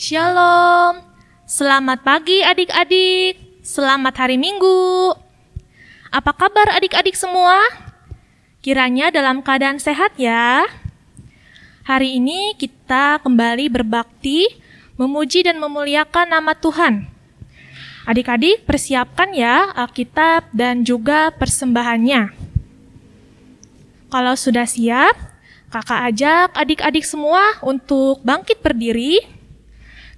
Shalom, selamat pagi adik-adik, selamat hari Minggu. Apa kabar adik-adik semua? Kiranya dalam keadaan sehat ya. Hari ini kita kembali berbakti, memuji dan memuliakan nama Tuhan. Adik-adik persiapkan ya Alkitab dan juga persembahannya. Kalau sudah siap, kakak ajak adik-adik semua untuk bangkit berdiri.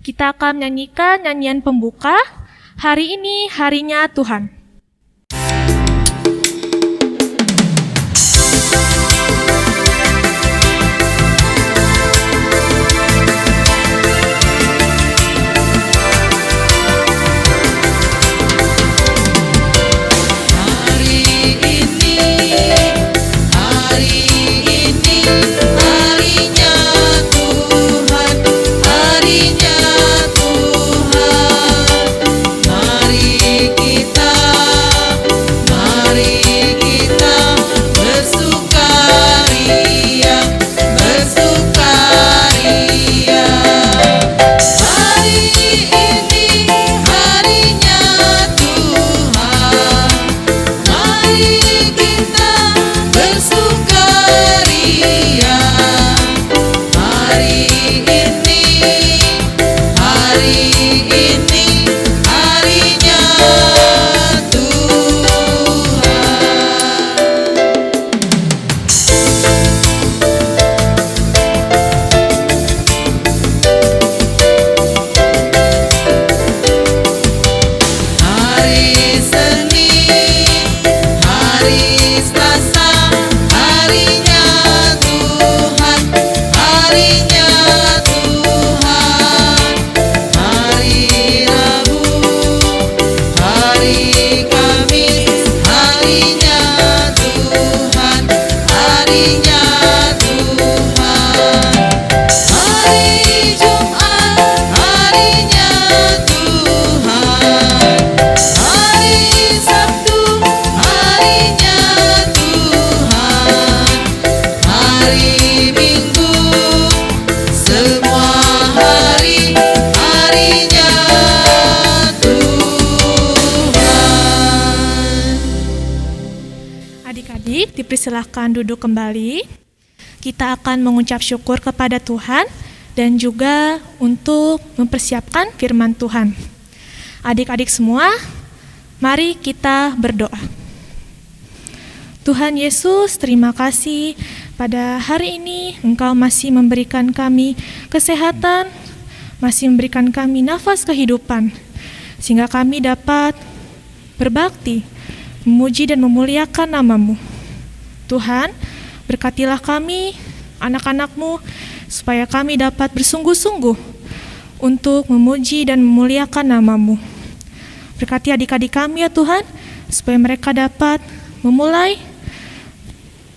Kita akan menyanyikan nyanyian pembuka, Hari Ini Harinya Tuhan. Dipersilahkan duduk kembali. Kita akan mengucap syukur kepada Tuhan dan juga untuk mempersiapkan firman Tuhan. Adik-adik semua, mari kita berdoa. Tuhan Yesus, terima kasih pada hari ini Engkau masih memberikan kami kesehatan, masih memberikan kami nafas kehidupan, sehingga kami dapat berbakti, memuji dan memuliakan nama-Mu. Tuhan, berkatilah kami, anak-anak-Mu, supaya kami dapat bersungguh-sungguh untuk memuji dan memuliakan nama-Mu. Berkati adik-adik kami ya Tuhan, supaya mereka dapat memulai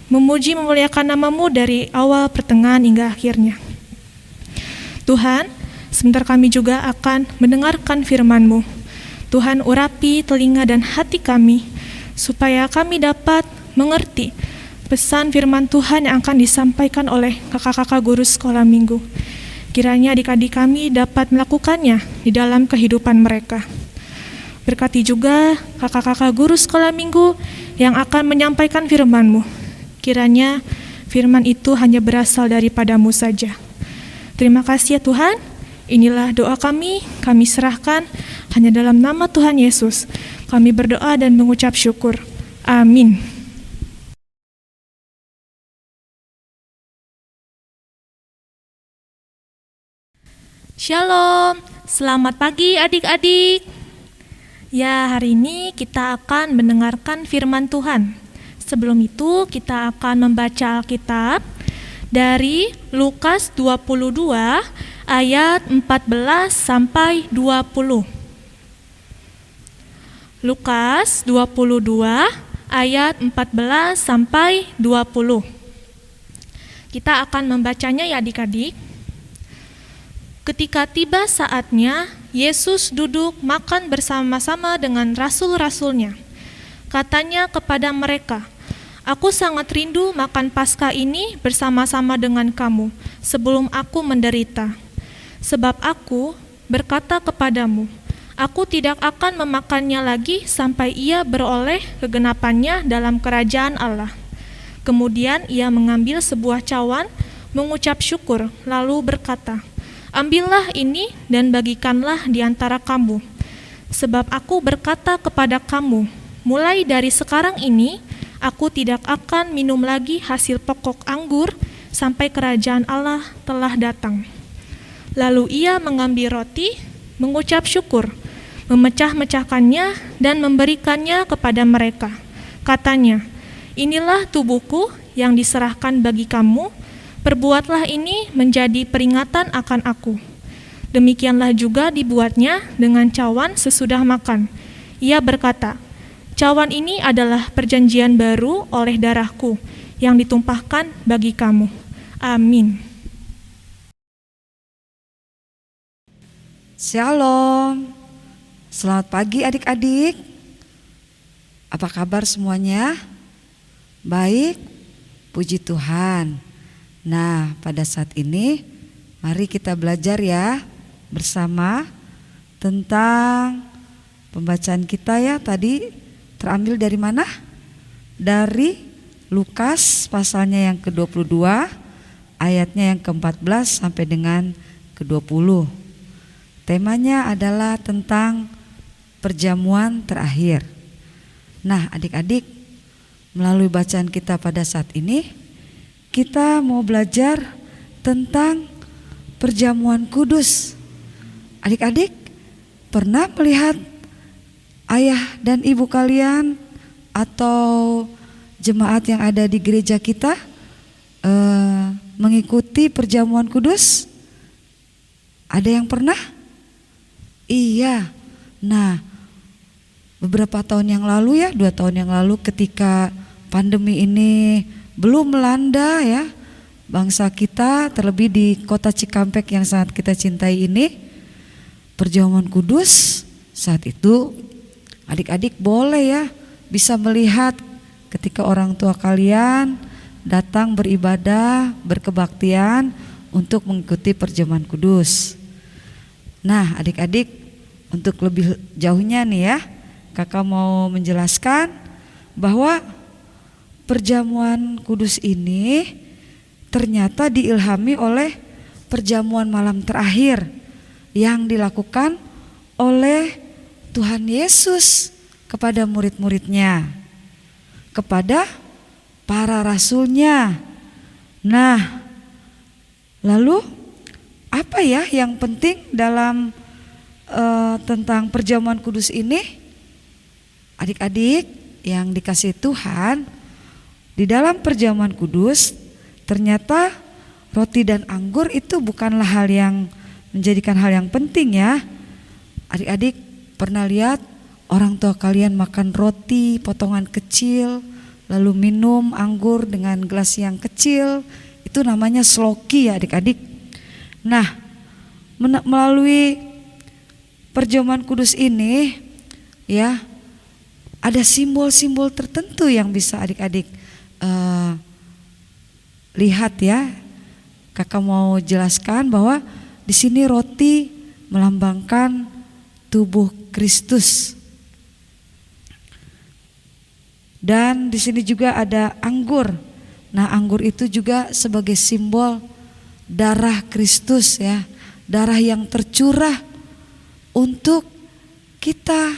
memuji memuliakan nama-Mu dari awal, pertengahan, hingga akhirnya. Tuhan, sebentar kami juga akan mendengarkan firman-Mu. Tuhan, urapi telinga dan hati kami, supaya kami dapat mengerti pesan firman Tuhan yang akan disampaikan oleh kakak-kakak guru sekolah minggu. Kiranya adik-adik kami dapat melakukannya di dalam kehidupan mereka. Berkati juga kakak-kakak guru sekolah minggu yang akan menyampaikan firman-Mu. Kiranya firman itu hanya berasal daripada-Mu saja. Terima kasih ya Tuhan. Inilah doa kami serahkan hanya dalam nama Tuhan Yesus. Kami berdoa dan mengucap syukur. Amin. Shalom, selamat pagi adik-adik. Ya, hari ini kita akan mendengarkan firman Tuhan. Sebelum itu kita akan membaca Alkitab dari Lukas 22 ayat 14 sampai 20. Lukas 22 ayat 14 sampai 20. Kita akan membacanya ya adik-adik. Ketika tiba saatnya, Yesus duduk makan bersama-sama dengan rasul-rasulnya. Katanya kepada mereka, "Aku sangat rindu makan Paskah ini bersama-sama dengan kamu sebelum aku menderita. Sebab aku berkata kepadamu, aku tidak akan memakannya lagi sampai ia beroleh kegenapannya dalam kerajaan Allah. Kemudian ia mengambil sebuah cawan, mengucap syukur, lalu berkata, ambillah ini dan bagikanlah di antara kamu. Sebab aku berkata kepada kamu, mulai dari sekarang ini, aku tidak akan minum lagi hasil pokok anggur sampai kerajaan Allah telah datang. Lalu ia mengambil roti, mengucap syukur, memecah-mecahkannya dan memberikannya kepada mereka. Katanya, inilah tubuhku yang diserahkan bagi kamu, perbuatlah ini menjadi peringatan akan aku. Demikianlah juga dibuatnya dengan cawan sesudah makan. Ia berkata, cawan ini adalah perjanjian baru oleh darahku yang ditumpahkan bagi kamu. Amin. Shalom. Selamat pagi adik-adik. Apa kabar semuanya? Baik, puji Tuhan. Nah, pada saat ini mari kita belajar ya bersama tentang pembacaan kita ya. Tadi terambil dari mana? Dari Lukas pasalnya yang ke-22, ayatnya yang ke-14 sampai dengan ke-20. Temanya adalah tentang perjamuan terakhir. Nah, adik-adik, melalui bacaan kita pada saat ini, kita mau belajar tentang perjamuan kudus. Adik-adik, pernah melihat ayah dan ibu kalian atau jemaat yang ada di gereja kita mengikuti perjamuan kudus? Ada yang pernah? Iya. Nah, beberapa tahun yang lalu ya, 2 tahun yang lalu ketika pandemi ini belum melanda ya bangsa kita, terlebih di kota Cikampek yang sangat kita cintai ini, perjamuan kudus saat itu adik-adik boleh ya bisa melihat ketika orang tua kalian datang beribadah, berkebaktian untuk mengikuti perjamuan kudus. Nah, adik-adik, untuk lebih jauhnya nih ya, kakak mau menjelaskan bahwa perjamuan kudus ini ternyata diilhami oleh perjamuan malam terakhir yang dilakukan oleh Tuhan Yesus kepada murid-muridnya, kepada para rasulnya. Nah, lalu apa ya yang penting dalam tentang perjamuan kudus ini? Adik-adik yang dikasihi Tuhan, di dalam perjamuan kudus ternyata roti dan anggur itu bukanlah hal yang menjadikan hal yang penting ya. Adik-adik pernah lihat orang tua kalian makan roti potongan kecil lalu minum anggur dengan gelas yang kecil, itu namanya sloki ya adik-adik. Nah, melalui perjamuan kudus ini ya ada simbol-simbol tertentu yang bisa adik-adik lihat ya. Kakak mau jelaskan bahwa di sini roti melambangkan tubuh Kristus. Dan di sini juga ada anggur. Nah, anggur itu juga sebagai simbol darah Kristus ya, darah yang tercurah untuk kita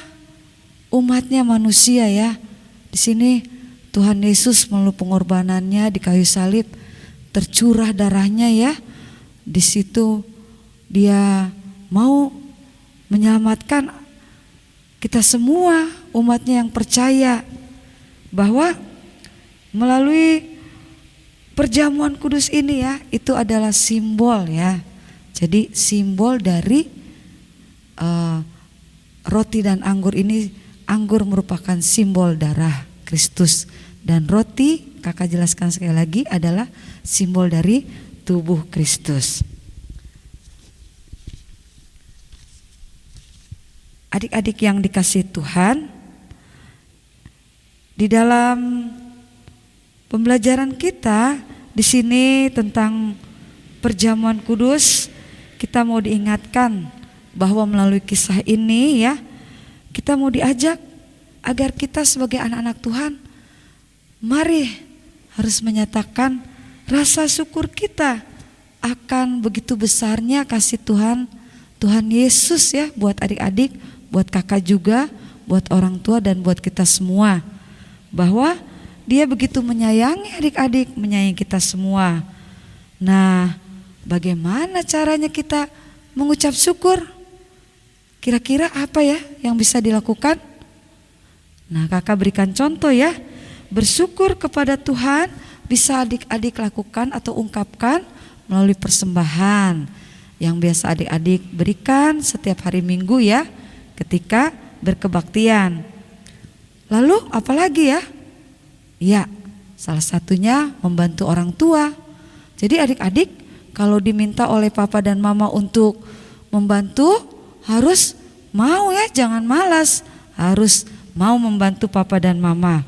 umatnya manusia ya. Di sini Tuhan Yesus melalui pengorbanannya di kayu salib tercurah darahnya ya. Di situ dia mau menyelamatkan kita semua umatnya yang percaya bahwa melalui perjamuan kudus ini ya, itu adalah simbol ya. Jadi simbol dari roti dan anggur ini. Anggur merupakan simbol darah Kristus, dan roti kakak jelaskan sekali lagi adalah simbol dari tubuh Kristus. Adik-adik yang dikasihi Tuhan, di dalam pembelajaran kita di sini tentang perjamuan kudus, kita mau diingatkan bahwa melalui kisah ini ya, kita mau diajak agar kita sebagai anak-anak Tuhan, mari harus menyatakan rasa syukur kita akan begitu besarnya kasih Tuhan Yesus ya, buat adik-adik, buat kakak juga, buat orang tua dan buat kita semua. Bahwa Dia begitu menyayangi adik-adik, menyayangi kita semua. Nah, bagaimana caranya kita mengucap syukur? Kira-kira apa ya yang bisa dilakukan? Nah, kakak berikan contoh ya. Bersyukur kepada Tuhan bisa adik-adik lakukan atau ungkapkan melalui persembahan yang biasa adik-adik berikan setiap hari Minggu ya, ketika berkebaktian. Lalu apalagi ya? Ya, salah satunya membantu orang tua. Jadi adik-adik kalau diminta oleh papa dan mama untuk membantu, harus mau ya, jangan malas. Harus mau membantu papa dan mama.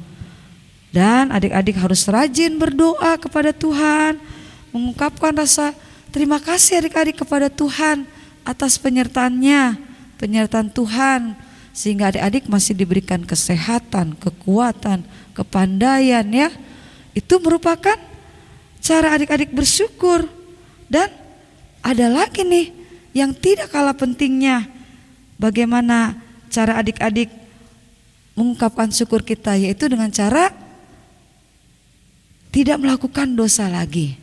Dan adik-adik harus rajin berdoa kepada Tuhan, mengungkapkan rasa terima kasih adik-adik kepada Tuhan atas penyertaannya, penyertaan Tuhan, sehingga adik-adik masih diberikan kesehatan, kekuatan, kepandaian ya. Itu merupakan cara adik-adik bersyukur. Dan ada lagi nih yang tidak kalah pentingnya, bagaimana cara adik-adik mengungkapkan syukur kita, yaitu dengan cara tidak melakukan dosa lagi.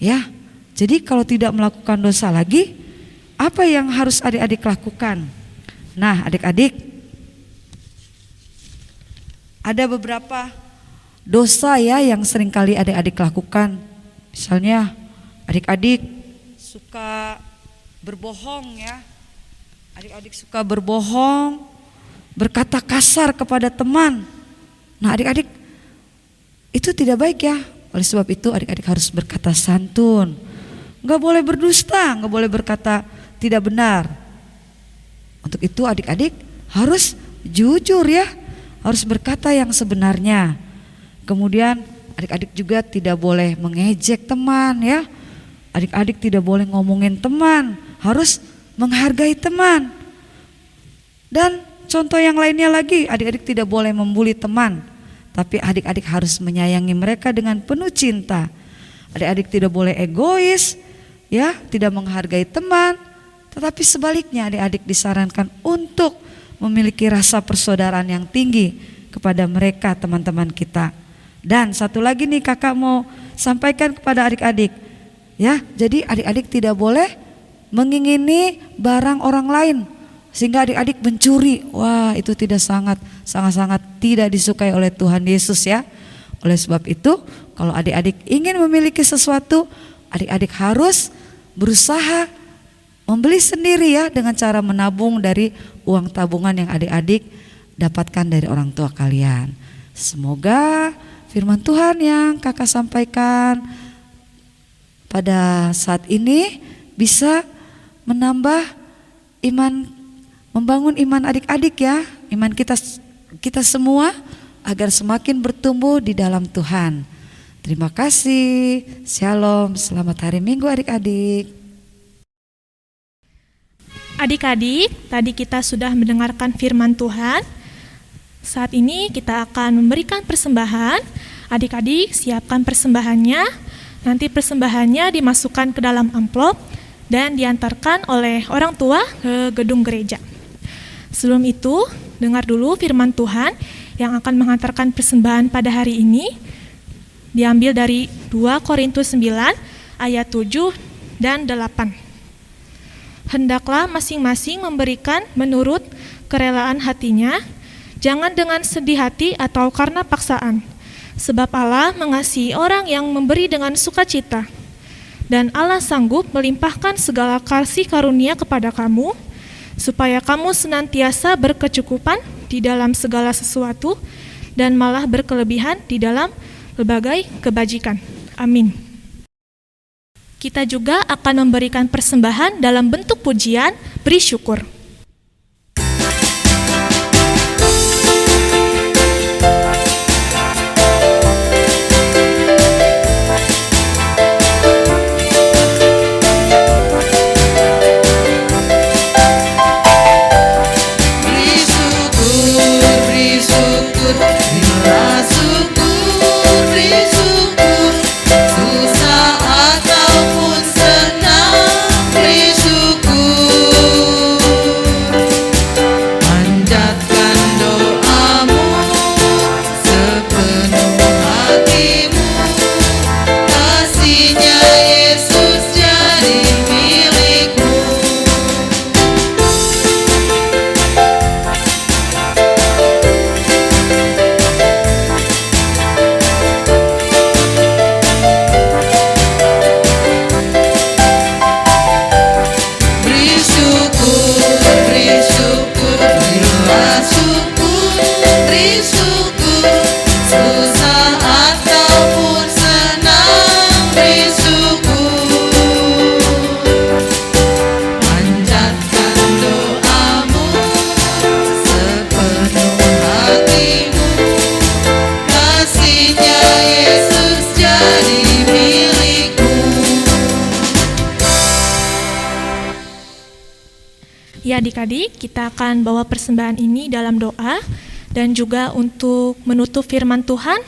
Ya. Jadi kalau tidak melakukan dosa lagi, apa yang harus adik-adik lakukan? Nah, adik-adik, ada beberapa dosa ya yang seringkali adik-adik lakukan. Misalnya adik-adik suka berbohong ya. Adik-adik suka berbohong, berkata kasar kepada teman. Nah, adik-adik, itu tidak baik ya. Oleh sebab itu adik-adik harus berkata santun. Gak boleh berdusta, gak boleh berkata tidak benar. Untuk itu adik-adik harus jujur ya, harus berkata yang sebenarnya. Kemudian adik-adik juga tidak boleh mengejek teman ya. Adik-adik tidak boleh ngomongin teman, harus menghargai teman. Dan contoh yang lainnya lagi, adik-adik tidak boleh membuli teman, tapi adik-adik harus menyayangi mereka dengan penuh cinta. Adik-adik tidak boleh egois ya, tidak menghargai teman, tetapi sebaliknya adik-adik disarankan untuk memiliki rasa persaudaraan yang tinggi kepada mereka, teman-teman kita. Dan satu lagi nih kakak mau sampaikan kepada adik-adik ya, jadi adik-adik tidak boleh mengingini barang orang lain sehingga adik-adik mencuri. Wah, itu sangat-sangat tidak disukai oleh Tuhan Yesus ya. Oleh sebab itu, kalau adik-adik ingin memiliki sesuatu, adik-adik harus berusaha membeli sendiri ya, dengan cara menabung dari uang tabungan yang adik-adik dapatkan dari orang tua kalian. Semoga firman Tuhan yang kakak sampaikan pada saat ini bisa menambah iman, membangun iman adik-adik ya, iman kita semua agar semakin bertumbuh di dalam Tuhan. Terima kasih. Shalom, selamat hari Minggu adik-adik. Adik-adik, tadi kita sudah mendengarkan firman Tuhan. Saat ini kita akan memberikan persembahan. Adik-adik siapkan persembahannya. Nanti persembahannya dimasukkan ke dalam amplop dan diantarkan oleh orang tua ke gedung gereja. Sebelum itu, dengar dulu firman Tuhan yang akan mengantarkan persembahan pada hari ini. Diambil dari 2 Korintus 9 ayat 7 dan 8. Hendaklah masing-masing memberikan menurut kerelaan hatinya, jangan dengan sedih hati atau karena paksaan. Sebab Allah mengasihi orang yang memberi dengan sukacita. Dan Allah sanggup melimpahkan segala kasih karunia kepada kamu, supaya kamu senantiasa berkecukupan di dalam segala sesuatu, dan malah berkelebihan di dalam berbagai kebajikan. Amin. Kita juga akan memberikan persembahan dalam bentuk pujian, beri syukur. adik-adik, kita akan bawa persembahan ini dalam doa dan juga untuk menutup firman Tuhan,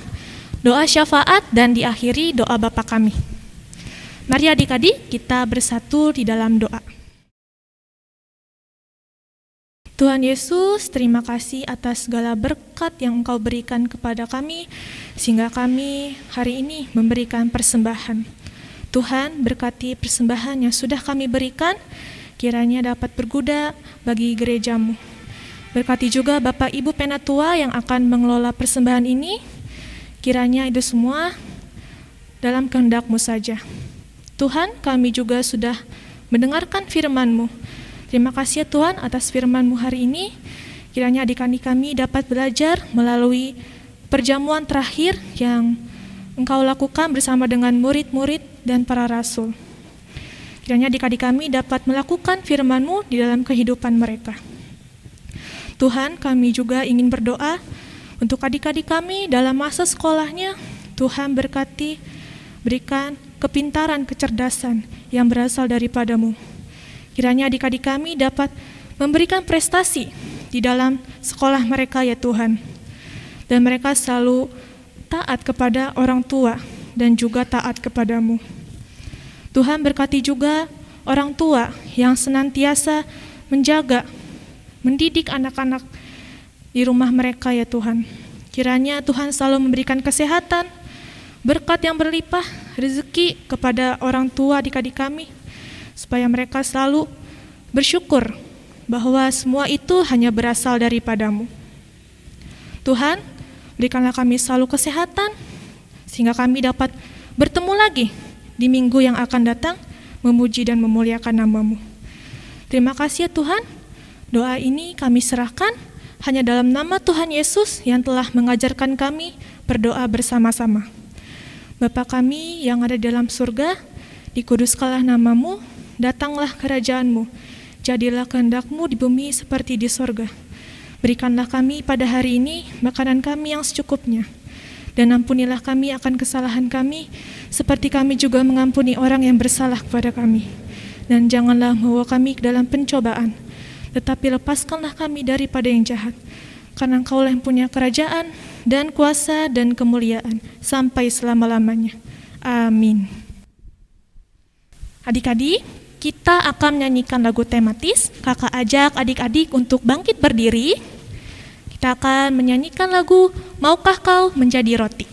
doa syafaat, dan diakhiri doa Bapa kami. Mari adik-adik, kita bersatu di dalam doa. Tuhan Yesus, terima kasih atas segala berkat yang Engkau berikan kepada kami, sehingga kami hari ini memberikan persembahan. Tuhan, berkati persembahan yang sudah kami berikan, kiranya dapat berguna bagi gerejamu. Berkati juga Bapak Ibu Penatua yang akan mengelola persembahan ini, kiranya itu semua dalam kehendak-Mu saja. Tuhan, kami juga sudah mendengarkan firman-Mu. Terima kasih ya Tuhan atas firman-Mu hari ini. Kiranya adik-adik kami dapat belajar melalui perjamuan terakhir yang Engkau lakukan bersama dengan murid-murid dan para rasul. Kiranya adik-adik kami dapat melakukan firman-Mu di dalam kehidupan mereka. Tuhan, kami juga ingin berdoa untuk adik-adik kami dalam masa sekolahnya. Tuhan berkati, berikan kepintaran, kecerdasan yang berasal daripada-Mu. Kiranya adik-adik kami dapat memberikan prestasi di dalam sekolah mereka ya Tuhan. Dan mereka selalu taat kepada orang tua dan juga taat kepada-Mu. Tuhan berkati juga orang tua yang senantiasa menjaga, mendidik anak-anak di rumah mereka ya Tuhan. Kiranya Tuhan selalu memberikan kesehatan, berkat yang berlimpah, rezeki kepada orang tua adik-adik kami, supaya mereka selalu bersyukur bahwa semua itu hanya berasal daripada-Mu. Tuhan, berikanlah kami selalu kesehatan, sehingga kami dapat bertemu lagi di minggu yang akan datang, memuji dan memuliakan nama-Mu. Terima kasih ya Tuhan. Doa ini kami serahkan hanya dalam nama Tuhan Yesus yang telah mengajarkan kami berdoa bersama-sama. Bapa kami yang ada dalam surga, dikuduskanlah nama-Mu, datanglah kerajaan-Mu, jadilah kehendak-Mu di bumi seperti di surga. Berikanlah kami pada hari ini makanan kami yang secukupnya, dan ampunilah kami akan kesalahan kami, seperti kami juga mengampuni orang yang bersalah kepada kami. Dan janganlah membawa kami ke dalam pencobaan, tetapi lepaskanlah kami daripada yang jahat. Karena Engkaulah yang punya kerajaan dan kuasa dan kemuliaan sampai selama-lamanya. Amin. Adik-adik, kita akan menyanyikan lagu tematis. Kakak ajak adik-adik untuk bangkit berdiri. Kita akan menyanyikan lagu Maukah Kau Menjadi Roti.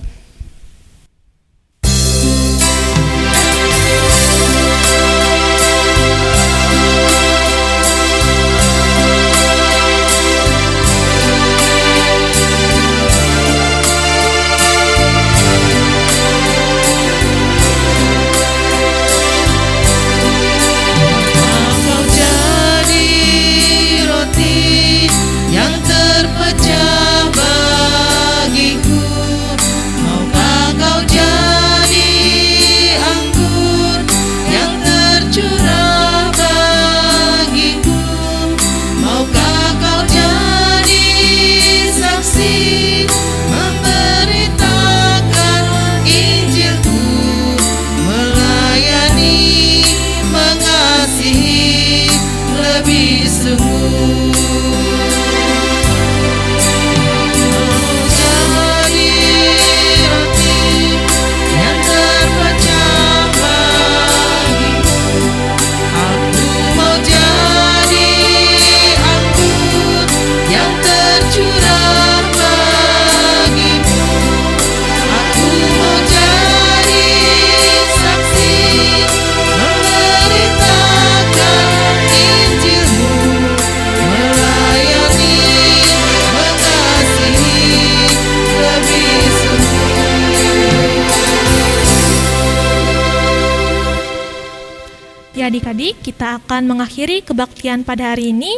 Adik-adik, kita akan mengakhiri kebaktian pada hari ini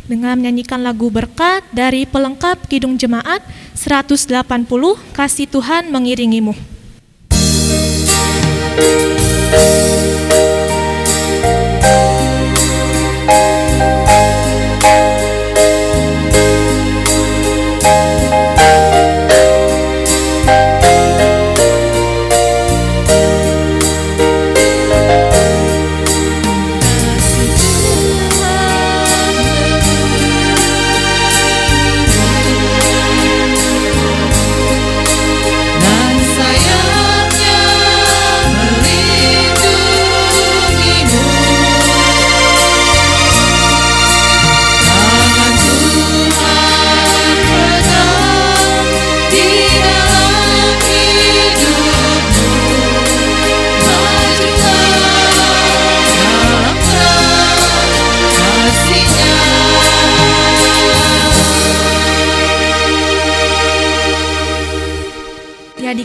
dengan menyanyikan lagu berkat dari pelengkap Kidung Jemaat 180, Kasih Tuhan Mengiringimu.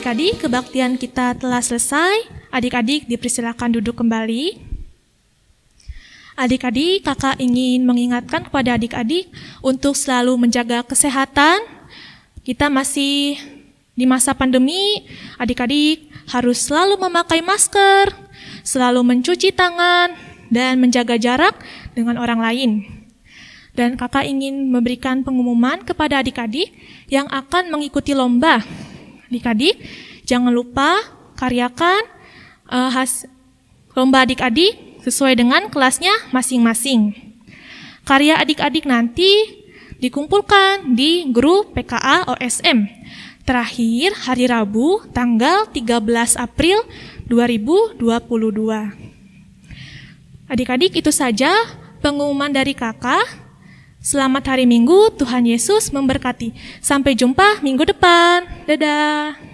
Adik-adik, kebaktian kita telah selesai. Adik-adik dipersilakan duduk kembali. Adik-adik, kakak ingin mengingatkan kepada adik-adik untuk selalu menjaga kesehatan. Kita masih di masa pandemi, adik-adik harus selalu memakai masker, selalu mencuci tangan, dan menjaga jarak dengan orang lain. Dan kakak ingin memberikan pengumuman kepada adik-adik yang akan mengikuti lomba. Adik-adik, jangan lupa karyakan lomba adik-adik sesuai dengan kelasnya masing-masing. Karya adik-adik nanti dikumpulkan di grup PKA OSM. Terakhir hari Rabu tanggal 13 April 2022. Adik-adik, itu saja pengumuman dari kakak. Selamat hari Minggu, Tuhan Yesus memberkati. Sampai jumpa minggu depan. Dadah.